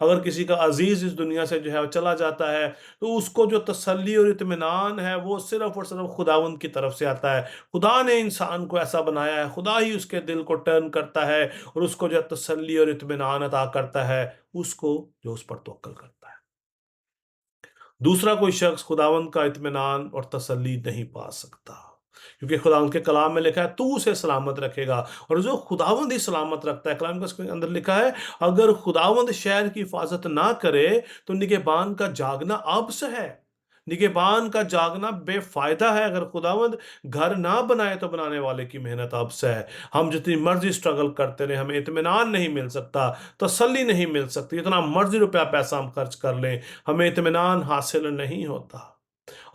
اگر کسی کا عزیز اس دنیا سے جو ہے چلا جاتا ہے تو اس کو جو تسلی اور اطمینان ہے وہ صرف اور صرف خداوند کی طرف سے آتا ہے. خدا نے انسان کو ایسا بنایا ہے، خدا ہی اس کے دل کو ٹرن کرتا ہے اور اس کو جو ہے تسلی اور اطمینان عطا کرتا ہے، اس کو جو اس پر توکل کرتا ہے. دوسرا کوئی شخص خداوند کا اطمینان اور تسلی نہیں پا سکتا، کیونکہ خداوند کے کلام میں لکھا ہے تو اسے سلامت رکھے گا. اور جو خداوند ہی سلامت رکھتا ہے، کلام کے اندر لکھا ہے اگر خداوند شہر کی حفاظت نہ کرے تو نگہبان کا جاگنا عبث ہے. نگہبان کا جاگنا بے فائدہ ہے. اگر خداوند گھر نہ بنائے تو بنانے والے کی محنت عبث ہے. ہم جتنی مرضی سٹرگل کرتے رہے، ہمیں اطمینان نہیں مل سکتا، تسلی نہیں مل سکتی. اتنا مرضی روپیہ پیسہ ہم خرچ کر لیں، ہمیں اطمینان حاصل نہیں ہوتا.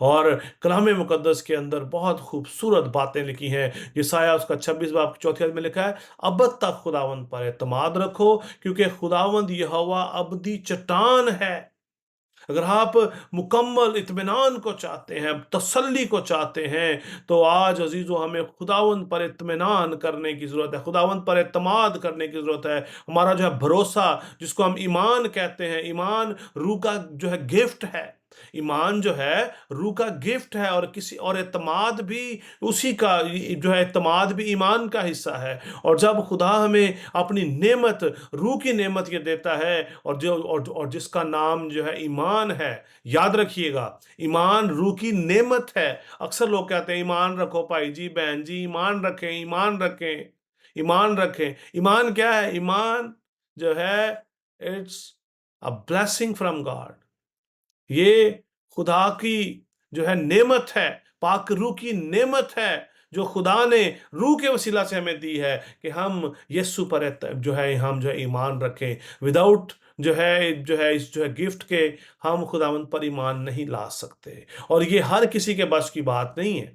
اور کلام مقدس کے اندر بہت خوبصورت باتیں لکھی ہیں. یسایہ اس کا 26 باب کی 4 آیت میں لکھا ہے ابد تک خداوند پر اعتماد رکھو، کیونکہ خداوند یہوہ ابدی چٹان ہے. اگر آپ مکمل اطمینان کو چاہتے ہیں، تسلی کو چاہتے ہیں، تو آج عزیزو ہمیں خداوند پر اطمینان کرنے کی ضرورت ہے، خداوند پر اعتماد کرنے کی ضرورت ہے. ہمارا جو ہے بھروسہ، جس کو ہم ایمان کہتے ہیں، ایمان روح کا جو ہے گفٹ ہے. ایمان جو ہے روح کا گفٹ ہے، اور کسی اور اعتماد بھی اسی کا جو ہے اعتماد بھی ایمان کا حصہ ہے. اور جب خدا ہمیں اپنی نعمت، روح کی نعمت یہ دیتا ہے، اور جس کا نام جو ہے ایمان ہے، یاد رکھیے گا ایمان روح کی نعمت ہے. اکثر لوگ کہتے ہیں ایمان رکھو بھائی جی، بہن جی، ایمان رکھیں، ایمان رکھیں، ایمان رکھیں. ایمان کیا ہے؟ ایمان جو ہے it's a blessing from God. یہ خدا کی جو ہے نعمت ہے، پاک روح کی نعمت ہے جو خدا نے روح کے وسیلہ سے ہمیں دی ہے کہ ہم یسوع پر جو ہے ہم جو ہے ایمان رکھیں. وداؤٹ جو ہے اس جو ہے گفٹ کے ہم خداوند پر ایمان نہیں لا سکتے، اور یہ ہر کسی کے بس کی بات نہیں ہے.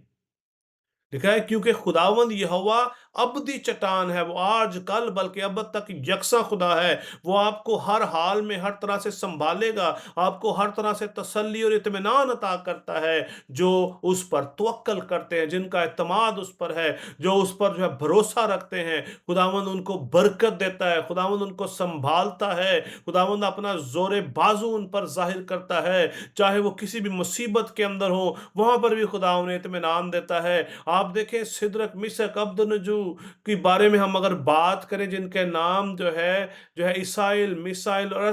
لکھا ہے کیونکہ خداوند یہوہ ابدی چٹان ہے، وہ آج کل بلکہ ابد تک یکساں خدا ہے. وہ آپ کو ہر حال میں ہر طرح سے سنبھالے گا، آپ کو ہر طرح سے تسلی اور اطمینان عطا کرتا ہے جو اس پر توکل کرتے ہیں، جن کا اعتماد اس پر ہے، جو اس پر جو ہے بھروسہ رکھتے ہیں. خداوند ان کو برکت دیتا ہے، خداوند ان کو سنبھالتا ہے، خداوند اپنا زور بازو ان پر ظاہر کرتا ہے. چاہے وہ کسی بھی مصیبت کے اندر ہو، وہاں پر بھی خدا انہیں اطمینان دیتا ہے. آپ دیکھیں سدرک میشک عبدنجو کے بارے میں ہم اگر بات کریں، جن کے نام جو ہے عیسائل، میسائل اور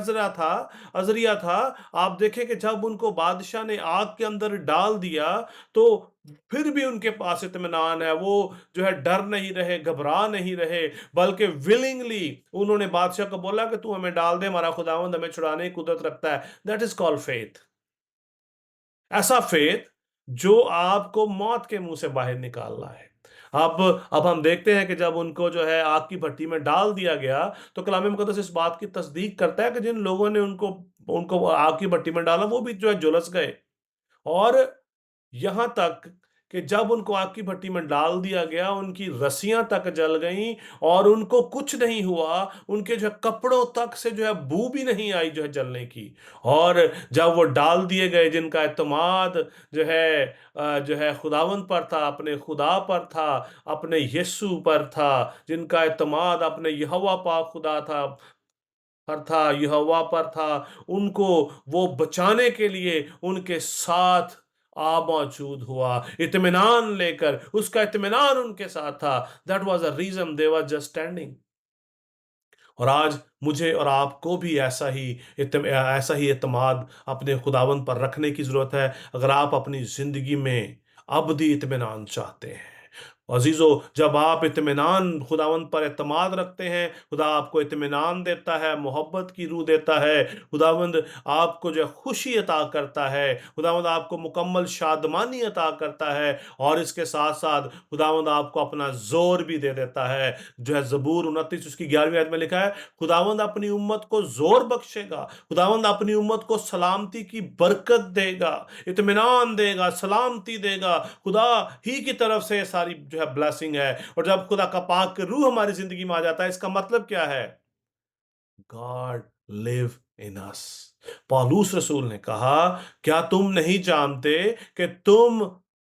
عزریہ تھا. آپ دیکھیں کہ جب ان کو بادشاہ نے آگ کے اندر ڈال دیا تو پھر بھی ان کے پاس اطمینان ہے. وہ جو ہے ڈر نہیں رہے، گھبرا نہیں رہے، بلکہ ولنگلی انہوں نے بادشاہ کو بولا کہ تو ہمیں ڈال دے، ہمارا خداوند ہمیں چھڑانے کی قدرت رکھتا ہے. That is call faith. ایسا فیتھ جو آپ کو موت کے منہ سے باہر نکالنا ہے. اب ہم دیکھتے ہیں کہ جب ان کو جو ہے آگ کی بھٹی میں ڈال دیا گیا تو کلام مقدس اس بات کی تصدیق کرتا ہے کہ جن لوگوں نے ان کو آگ کی بھٹی میں ڈالا وہ بھی جو ہے جھلس گئے. اور یہاں تک کہ جب ان کو آگ کی بھٹی میں ڈال دیا گیا ان کی رسیاں تک جل گئیں اور ان کو کچھ نہیں ہوا، ان کے جو ہے کپڑوں تک سے جو ہے بو بھی نہیں آئی جو ہے جلنے کی. اور جب وہ ڈال دیے گئے، جن کا اعتماد جو ہے خداوند پر تھا، اپنے خدا پر تھا، اپنے یسوع پر تھا، جن کا اعتماد اپنے یہوہ پاک خدا یہوہ پر تھا، ان کو وہ بچانے کے لیے ان کے ساتھ موجود ہوا، اطمینان لے کر. اس کا اطمینان ان کے ساتھ تھا. That was the reason they were just standing. اور آج مجھے اور آپ کو بھی ایسا ہی اعتماد اپنے خداوند پر رکھنے کی ضرورت ہے اگر آپ اپنی زندگی میں ابدی اطمینان چاہتے ہیں. عزیزو، جب آپ اطمینان خداوند پر اعتماد رکھتے ہیں، خدا آپ کو اطمینان دیتا ہے، محبت کی روح دیتا ہے. خداوند آپ کو جو ہے خوشی عطا کرتا ہے، خداوند آپ کو مکمل شادمانی عطا کرتا ہے، اور اس کے ساتھ ساتھ خداوند آپ کو اپنا زور بھی دے دیتا ہے. جو ہے زبور 29 اس کی 11ویں آیت میں لکھا ہے خداوند اپنی امت کو زور بخشے گا، خداوند اپنی امت کو سلامتی کی برکت دے گا، اطمینان دے گا، سلامتی دے گا. خدا ہی کی طرف سے ساری جو ہے بلیسنگ ہے. اور جب خدا کا پاک روح ہماری زندگی میں آ جاتا ہے، اس کا مطلب کیا ہے؟ God live in us. پالوس رسول نے کہا کیا تم نہیں جانتے کہ تم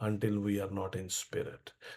until we are not in spirit।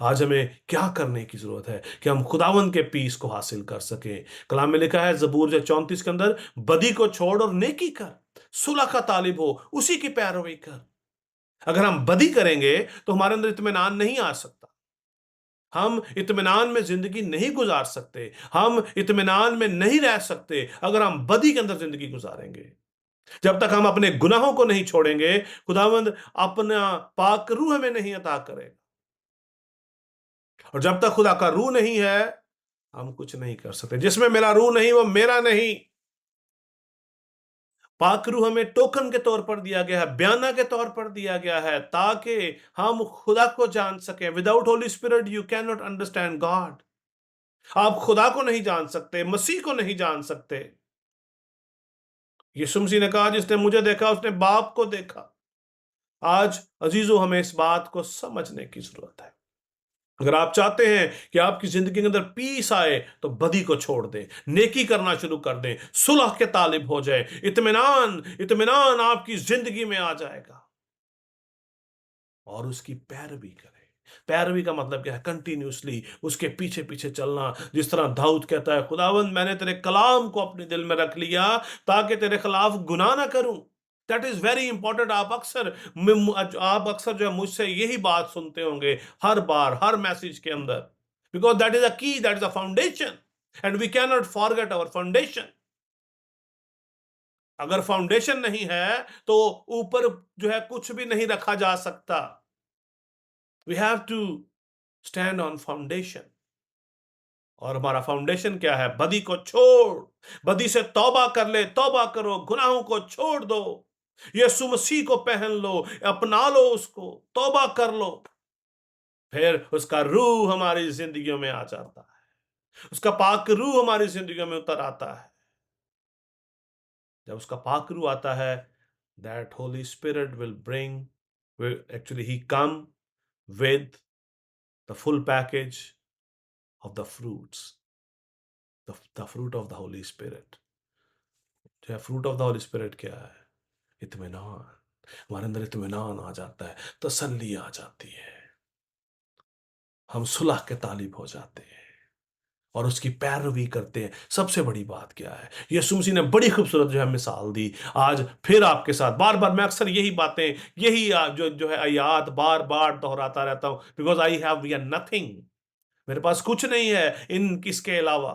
آج ہمیں کیا کرنے کی ضرورت ہے کہ ہم خداوند کے پیس کو حاصل کر سکیں؟ کلام میں لکھا ہے زبور جو 34 کے اندر، بدی کو چھوڑ اور نیکی کر، صلح کا طالب ہو، اسی کی پیروی کر۔ اگر ہم بدی کریں گے تو ہمارے اندر اطمینان نہیں آ سکتا، ہم اطمینان میں زندگی نہیں گزار سکتے، ہم اطمینان میں نہیں رہ سکتے اگر ہم بدی کے اندر زندگی گزاریں گے۔ جب تک ہم اپنے گناہوں کو نہیں چھوڑیں گے، خداوند اپنا پاک روح ہمیں نہیں عطا کرے گا، اور جب تک خدا کا روح نہیں ہے ہم کچھ نہیں کر سکتے۔ جس میں میرا روح نہیں وہ میرا نہیں۔ پاک روح ہمیں ٹوکن کے طور پر دیا گیا ہے، بیانہ کے طور پر دیا گیا ہے، تاکہ ہم خدا کو جان سکیں۔ Without Holy Spirit you can not understand God. آپ خدا کو نہیں جان سکتے، مسیح کو نہیں جان سکتے۔ یسوع مسیح نے کہا جس نے مجھے دیکھا اس نے باپ کو دیکھا۔ آج عزیزو ہمیں اس بات کو سمجھنے کی ضرورت ہے۔ اگر آپ چاہتے ہیں کہ آپ کی زندگی کے اندر پیس آئے تو بدی کو چھوڑ دیں، نیکی کرنا شروع کر دیں، صلح کے طالب ہو جائیں، اطمینان آپ کی زندگی میں آ جائے گا، اور اس کی پیروی کریں۔ پیروی کا مطلب کیا ہے؟ کنٹینیوسلی اس کے پیچھے پیچھے چلنا۔ جس طرح داؤد کہتا ہے خداوند میں نے تیرے کلام کو اپنے دل میں رکھ لیا تاکہ تیرے خلاف گناہ نہ کروں۔ That is very important. آپ اکثر جو ہے مجھ سے یہی بات سنتے ہوں گے ہر بار، ہر میسج کے اندر، because that is a key, that is a foundation, and we can not forget our foundation. اگر فاؤنڈیشن نہیں ہے تو اوپر جو ہے کچھ بھی نہیں رکھا جا سکتا۔ We have to stand on foundation. اور ہمارا فاؤنڈیشن کیا ہے؟ بدی کو چھوڑ، بدی سے توبہ کر لے، توبہ کرو، گناہوں کو چھوڑ دو، یسوع مسیح کو پہن لو، اپنا لو اس کو، توبہ کر لو۔ پھر اس کا روح ہماری زندگیوں میں آ جاتا ہے، اس کا پاک روح ہماری زندگیوں میں اتر آتا ہے۔ جب اس کا پاک روح آتا ہے، that Holy Spirit actually he come with the full package of the fruits, the fruit of the Holy Spirit۔ جو ہے fruit of the Holy Spirit کیا ہے؟ اطمینان۔ ہمارے اندر اطمینان آ جاتا ہے، تسلی آ جاتی ہے، ہم صلح کے طالب ہو جاتے ہیں اور اس کی پیروی کرتے ہیں۔ سب سے بڑی بات کیا ہے؟ یسوع مسیح نے بڑی خوبصورت جو ہے مثال دی۔ آج پھر آپ کے ساتھ بار بار میں اکثر یہی باتیں، یہی جو ہے آیات بار بار دہراتا رہتا ہوں، because I have we are nothing. میرے پاس کچھ نہیں ہے ان کس کے علاوہ۔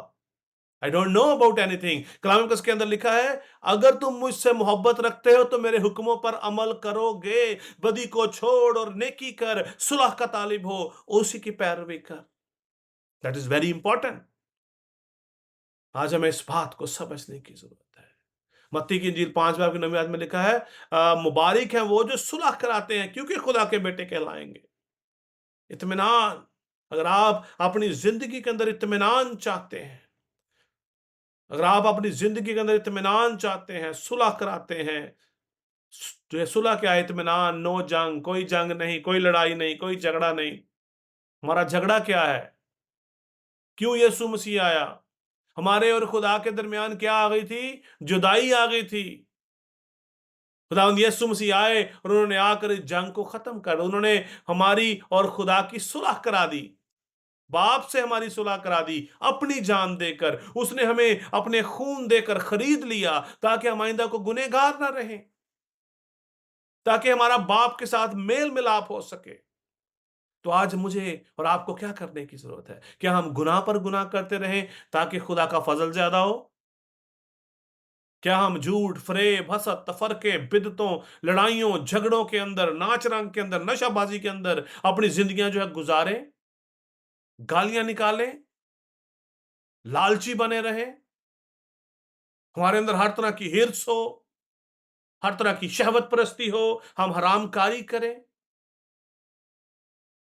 I don't know about anything۔ کلام مقدس کے اندر لکھا ہے اگر تم مجھ سے محبت رکھتے ہو تو میرے حکموں پر عمل کرو گے، بدی کو چھوڑ اور نیکی کر، صلح کا طالب ہو، اسی کی پیروی کر۔ That is very important۔ آج ہمیں اس بات کو سمجھنے کی ضرورت ہے۔ متی کی انجیل 5 باب کی 9 آیت میں لکھا ہے مبارک ہیں وہ جو صلح کراتے ہیں کیونکہ خدا کے بیٹے کہلائیں گے۔ اطمینان۔ اگر آپ اپنی زندگی کے اندر اطمینان چاہتے ہیں، اگر آپ اپنی زندگی کے اندر اطمینان چاہتے ہیں، صلح کراتے ہیں، جو ہے صلح کیا ہے؟ اطمینان، نو جنگ، کوئی جنگ نہیں، کوئی لڑائی نہیں، کوئی جھگڑا نہیں۔ ہمارا جھگڑا کیا ہے؟ کیوں یسوع مسیح آیا؟ ہمارے اور خدا کے درمیان کیا آ گئی تھی؟ جدائی آ گئی تھی۔ خداوند یسوع مسیح آئے اور انہوں نے آ کر اس جنگ کو ختم کر، انہوں نے ہماری اور خدا کی صلح کرا دی، باپ سے ہماری صلح کرا دی اپنی جان دے کر۔ اس نے ہمیں اپنے خون دے کر خرید لیا تاکہ ہم آئندہ کو گنہگار نہ رہیں، تاکہ ہمارا باپ کے ساتھ میل ملاپ ہو سکے۔ تو آج مجھے اور آپ کو کیا کرنے کی ضرورت ہے؟ کیا ہم گناہ پر گناہ کرتے رہیں تاکہ خدا کا فضل زیادہ ہو؟ کیا ہم جھوٹ، فریب، حسد، تفرقے، بدعتوں، لڑائیوں، جھگڑوں کے اندر، ناچ رنگ کے اندر، نشہ بازی کے اندر اپنی زندگیاں جو ہے گزاریں، گالیاں نکالیں، لالچی بنے رہیں، ہمارے اندر ہر طرح کی ہرس ہو، ہر طرح کی شہوت پرستی ہو، ہم حرام کاری کریں؟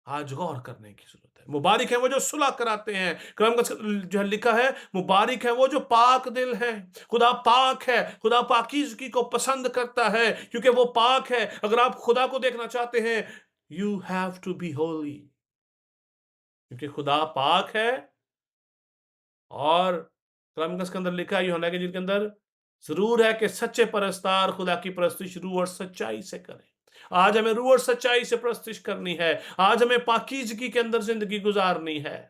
آج غور کرنے کی ضرورت ہے۔ مبارک ہیں وہ جو صلح کراتے ہیں۔ کلام کا جو ہے لکھا ہے مبارک ہیں وہ جو پاک دل ہیں۔ خدا پاک ہے، خدا پاکیزگی کو پسند کرتا ہے کیونکہ وہ پاک ہے۔ اگر آپ خدا کو دیکھنا چاہتے ہیں you have to be holy، کیونکہ خدا پاک ہے۔ اور کلام مقدس کے اندر لکھا ہے یوحنا کی انجیل کے اندر ضرور ہے کہ سچے پرستار خدا کی پرستش روح اور سچائی سے کریں۔ آج ہمیں روح اور سچائی سے پرستش کرنی ہے، آج ہمیں پاکیزگی کے اندر زندگی گزارنی ہے۔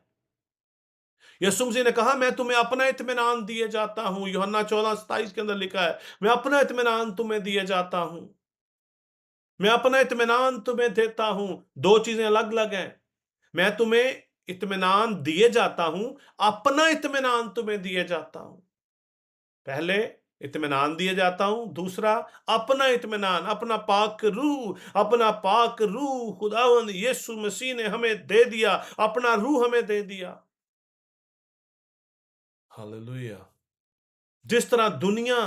یسوع مسیح نے کہا میں تمہیں اپنا اطمینان دیے جاتا ہوں، یوحنا 14:27 کے اندر لکھا ہے میں اپنا اطمینان تمہیں دیے جاتا ہوں، میں اپنا اطمینان تمہیں دیتا ہوں۔ دو چیزیں الگ الگ ہیں، میں تمہیں اطمینان دیے جاتا ہوں، اپنا اطمینان تمہیں دیے جاتا ہوں۔ پہلے اطمینان دیے جاتا ہوں، دوسرا اپنا اطمینان، اپنا پاک روح خداوند یسوع مسیح نے ہمیں دے دیا، اپنا روح ہمیں دے دیا۔ ہاللویہ۔ جس طرح دنیا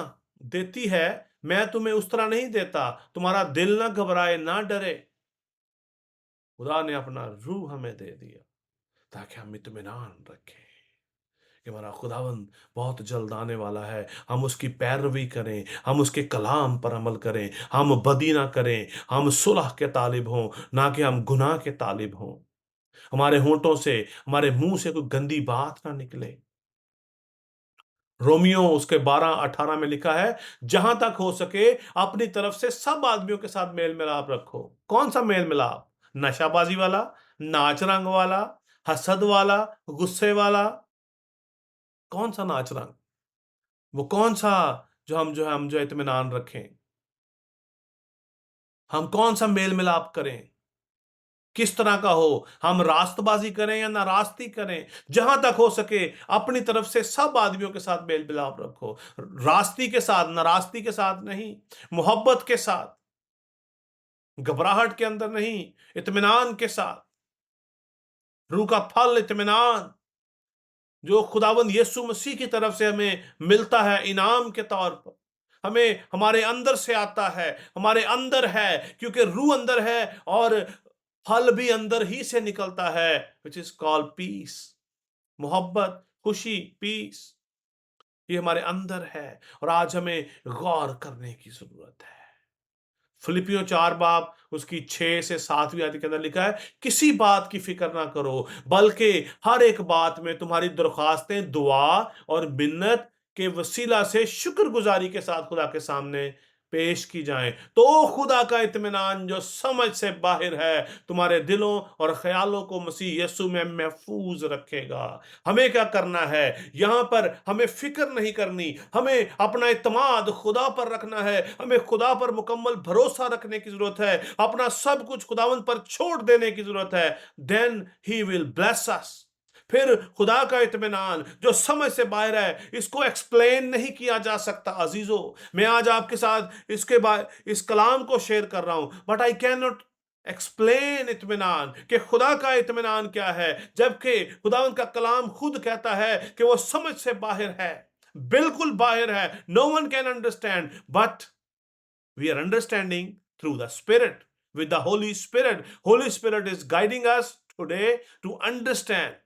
دیتی ہے میں تمہیں اس طرح نہیں دیتا، تمہارا دل نہ گھبرائے نہ ڈرے۔ خدا نے اپنا روح ہمیں دے دیا تاکہ ہم اطمینان رکھیں کہ ہمارا خداوند بہت جلد آنے والا ہے، ہم اس کی پیروی کریں، ہم اس کے کلام پر عمل کریں، ہم بدی نہ کریں، ہم صلح کے طالب ہوں نہ کہ ہم گناہ کے طالب ہوں۔ ہمارے ہونٹوں سے، ہمارے منہ سے کوئی گندی بات نہ نکلے۔ رومیو اس کے 12:18 میں لکھا ہے جہاں تک ہو سکے اپنی طرف سے سب آدمیوں کے ساتھ میل ملاپ رکھو۔ کون سا میل ملاپ؟ نشہ بازی والا، ناچ رنگ والا، حسد والا، غصے والا؟ کون سا ناچ رنگ؟ وہ کون سا جو اطمینان رکھیں؟ ہم کون سا میل ملاپ کریں؟ کس طرح کا ہو؟ ہم راست بازی کریں یا نہ راستی کریں؟ جہاں تک ہو سکے اپنی طرف سے سب آدمیوں کے ساتھ میل ملاپ رکھو، راستی کے ساتھ، نہ راستی کے ساتھ نہیں، محبت کے ساتھ، گھبراہٹ کے اندر نہیں، اطمینان کے ساتھ۔ روح کا پھل اطمینان جو خداوند یسوع مسیح کی طرف سے ہمیں ملتا ہے انعام کے طور پر، ہمیں ہمارے اندر سے آتا ہے، ہمارے اندر ہے، کیونکہ روح اندر ہے اور پھل بھی اندر ہی سے نکلتا ہے which is called peace، محبت، خوشی، پیس، یہ ہمارے اندر ہے اور آج ہمیں غور کرنے کی ضرورت ہے۔ فلپیوں 4 باب اس کی 6 سے 7ویں آیت کے اندر لکھا ہے کسی بات کی فکر نہ کرو بلکہ ہر ایک بات میں تمہاری درخواستیں دعا اور منت کے وسیلہ سے شکر گزاری کے ساتھ خدا کے سامنے پیش کی جائیں تو خدا کا اطمینان جو سمجھ سے باہر ہے تمہارے دلوں اور خیالوں کو مسیح یسوع میں محفوظ رکھے گا۔ ہمیں کیا کرنا ہے؟ یہاں پر ہمیں فکر نہیں کرنی، ہمیں اپنا اعتماد خدا پر رکھنا ہے، ہمیں خدا پر مکمل بھروسہ رکھنے کی ضرورت ہے، اپنا سب کچھ خداوند پر چھوڑ دینے کی ضرورت ہے۔ then he will bless us۔ پھر خدا کا اطمینان جو سمجھ سے باہر ہے اس کو ایکسپلین نہیں کیا جا سکتا۔ عزیزو میں آج آپ کے ساتھ اس کلام کو شیئر کر رہا ہوں but I can not explain اطمینان کہ خدا کا اطمینان کیا ہے، جبکہ خداوند کا کلام خود کہتا ہے کہ وہ سمجھ سے باہر ہے، بالکل باہر ہے۔ no one can understand but we are understanding through the Spirit, with the Holy Spirit. Holy Spirit is guiding us today to understand۔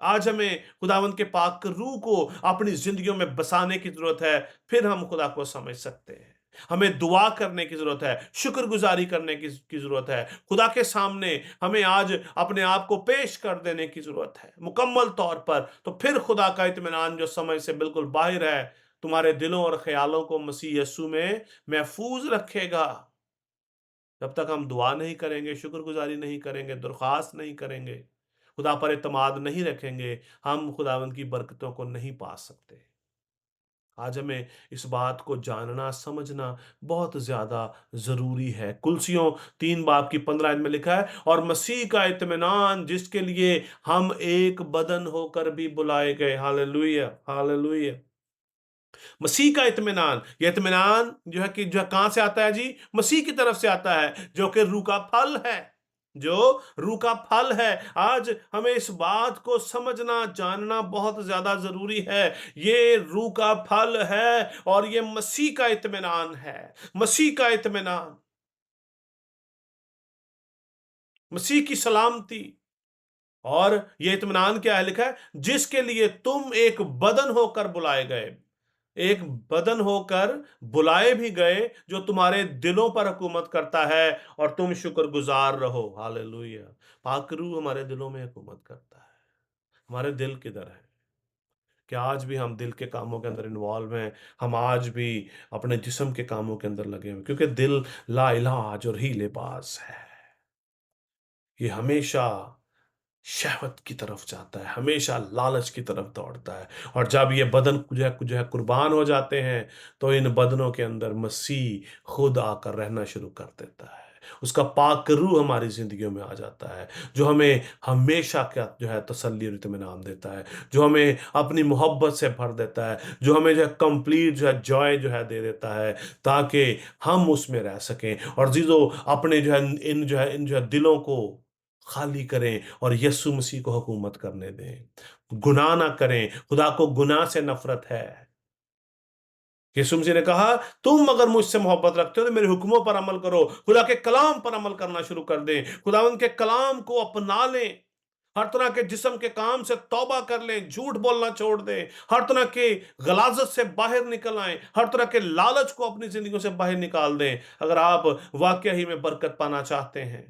آج ہمیں خداوند کے پاک روح کو اپنی زندگیوں میں بسانے کی ضرورت ہے، پھر ہم خدا کو سمجھ سکتے ہیں۔ ہمیں دعا کرنے کی ضرورت ہے، شکر گزاری کرنے کی ضرورت ہے، خدا کے سامنے ہمیں آج اپنے آپ کو پیش کر دینے کی ضرورت ہے مکمل طور پر، تو پھر خدا کا اطمینان جو سمجھ سے بالکل باہر ہے تمہارے دلوں اور خیالوں کو مسیح یسوع میں محفوظ رکھے گا۔ جب تک ہم دعا نہیں کریں گے، شکر گزاری نہیں کریں گے، درخواست نہیں کریں گے، خدا پر اعتماد نہیں رکھیں گے، ہم خداوند کی برکتوں کو نہیں پا سکتے۔ آج ہمیں اس بات کو جاننا سمجھنا بہت زیادہ ضروری ہے۔ کلسیوں 3 باب کی 15 آیت میں لکھا ہے اور مسیح کا اطمینان جس کے لیے ہم ایک بدن ہو کر بھی بلائے گئے۔ Hallelujah, hallelujah. مسیح کا اطمینان، یہ اطمینان جو ہے کہاں سے آتا ہے جی؟ مسیح کی طرف سے آتا ہے جو کہ روح کا پھل ہے، جو روح کا پھل ہے۔ آج ہمیں اس بات کو سمجھنا جاننا بہت زیادہ ضروری ہے۔ یہ روح کا پھل ہے اور یہ مسیح کا اطمینان ہے، مسیح کا اطمینان، مسیح کی سلامتی۔ اور یہ اطمینان کیا ہے؟ لکھا ہے جس کے لیے تم ایک بدن ہو کر بلائے گئے، ایک بدن ہو کر بلائے بھی گئے جو تمہارے دلوں پر حکومت کرتا ہے اور تم شکر گزار رہو۔ ہاللویہ۔ پاک روح ہمارے دلوں میں حکومت کرتا ہے۔ ہمارے دل کدھر ہے؟ کہ آج بھی ہم دل کے کاموں کے اندر انوالو ہیں، ہم آج بھی اپنے جسم کے کاموں کے اندر لگے ہوئے ہیں، کیونکہ دل لا علاج اور ہیلے باز ہے۔ یہ ہمیشہ شہوت کی طرف جاتا ہے، ہمیشہ لالچ کی طرف دوڑتا ہے، اور جب یہ بدن جو ہے قربان ہو جاتے ہیں تو ان بدنوں کے اندر مسیح خود آ کر رہنا شروع کر دیتا ہے۔ اس کا پاک روح ہماری زندگیوں میں آ جاتا ہے، جو ہمیں ہمیشہ کا جو ہے تسلی اور اطمینان دیتا ہے، جو ہمیں اپنی محبت سے بھر دیتا ہے، جو ہمیں جو ہے کمپلیٹ جو ہے جوائے جو ہے دے دیتا ہے، تاکہ ہم اس میں رہ سکیں۔ اور عزیزو، اپنے جو ہے دلوں کو خالی کریں اور یسوع مسیح کو حکومت کرنے دیں، گناہ نہ کریں۔ خدا کو گناہ سے نفرت ہے۔ یسوع مسیح نے کہا، تم اگر مجھ سے محبت رکھتے ہو تو میرے حکموں پر عمل کرو، خدا کے کلام پر عمل کرنا شروع کر دیں، خداوند کے کلام کو اپنا لیں، ہر طرح کے جسم کے کام سے توبہ کر لیں، جھوٹ بولنا چھوڑ دیں، ہر طرح کے غلاظت سے باہر نکل آئیں، ہر طرح کے لالچ کو اپنی زندگیوں سے باہر نکال دیں، اگر آپ واقعہ ہی میں برکت پانا چاہتے ہیں۔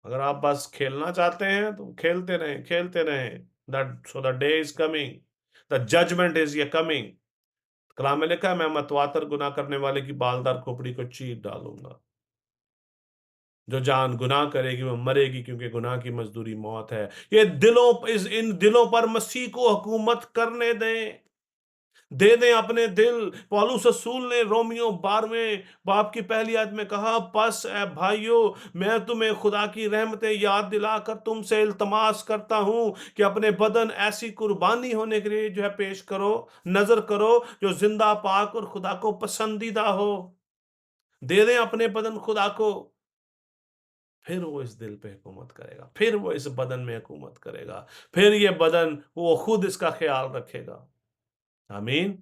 اگر آپ بس کھیلنا چاہتے ہیں تو کھیلتے رہیں، کھیلتے رہیں۔ So the day is coming, the judgment is یہ coming۔ کلام میں لکھا ہے، میں متواتر گناہ کرنے والے کی بالدار کھوپڑی کو چیر ڈالوں گا۔ جو جان گناہ کرے گی وہ مرے گی، کیونکہ گناہ کی مزدوری موت ہے۔ یہ ان دلوں پر مسیح کو حکومت کرنے دیں، دے دیں اپنے دل۔ پولس رسول نے رومیو 12 باب کی پہلی آیت میں کہا، پس اے بھائیو، میں تمہیں خدا کی رحمتیں یاد دلا کر تم سے التماس کرتا ہوں کہ اپنے بدن ایسی قربانی ہونے کے لیے جو ہے پیش کرو، نظر کرو، جو زندہ، پاک اور خدا کو پسندیدہ ہو۔ دے دیں اپنے بدن خدا کو، پھر وہ اس دل پہ حکومت کرے گا، پھر وہ اس بدن میں حکومت کرے گا، پھر یہ بدن وہ خود اس کا خیال رکھے گا۔ آمین۔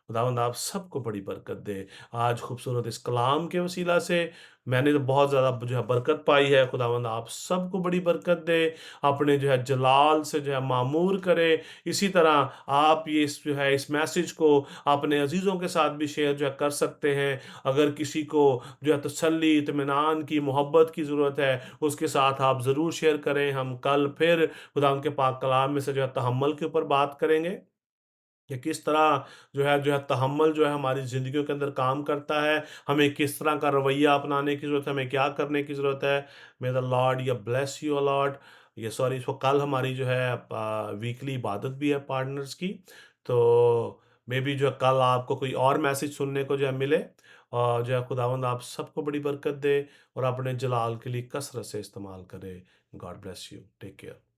خداوند آپ سب کو بڑی برکت دے۔ آج خوبصورت اس کلام کے وسیلہ سے میں نے تو بہت زیادہ جو ہے برکت پائی ہے۔ خداوند آپ سب کو بڑی برکت دے، اپنے جو ہے جلال سے جو ہے معمور کرے۔ اسی طرح آپ یہ اس میسج کو اپنے عزیزوں کے ساتھ بھی شیئر جو ہے کر سکتے ہیں۔ اگر کسی کو جو ہے تسلی، اطمینان کی، محبت کی ضرورت ہے، اس کے ساتھ آپ ضرور شیئر کریں۔ ہم کل پھر خداوند کے پاک کلام میں سے جو ہے تحمل کے اوپر بات کریں گے، کہ کس طرح جو ہے تحمل جو ہے ہماری زندگیوں کے اندر کام کرتا ہے، ہمیں کس طرح کا رویہ اپنانے کی ضرورت ہے، ہمیں کیا کرنے کی ضرورت ہے۔ may the Lord یہ bless you a lot۔ یہ سوری، اس کو کل ہماری جو ہے ویکلی عبادت بھی ہے پارٹنرز کی، تو مے بی جو ہے کل آپ کو کوئی اور میسج سننے کو جو ہے ملے، اور جو ہے خداوند آپ سب کو بڑی برکت دے اور اپنے جلال کے لیے کثرت سے استعمال کرے۔ God bless you, take care.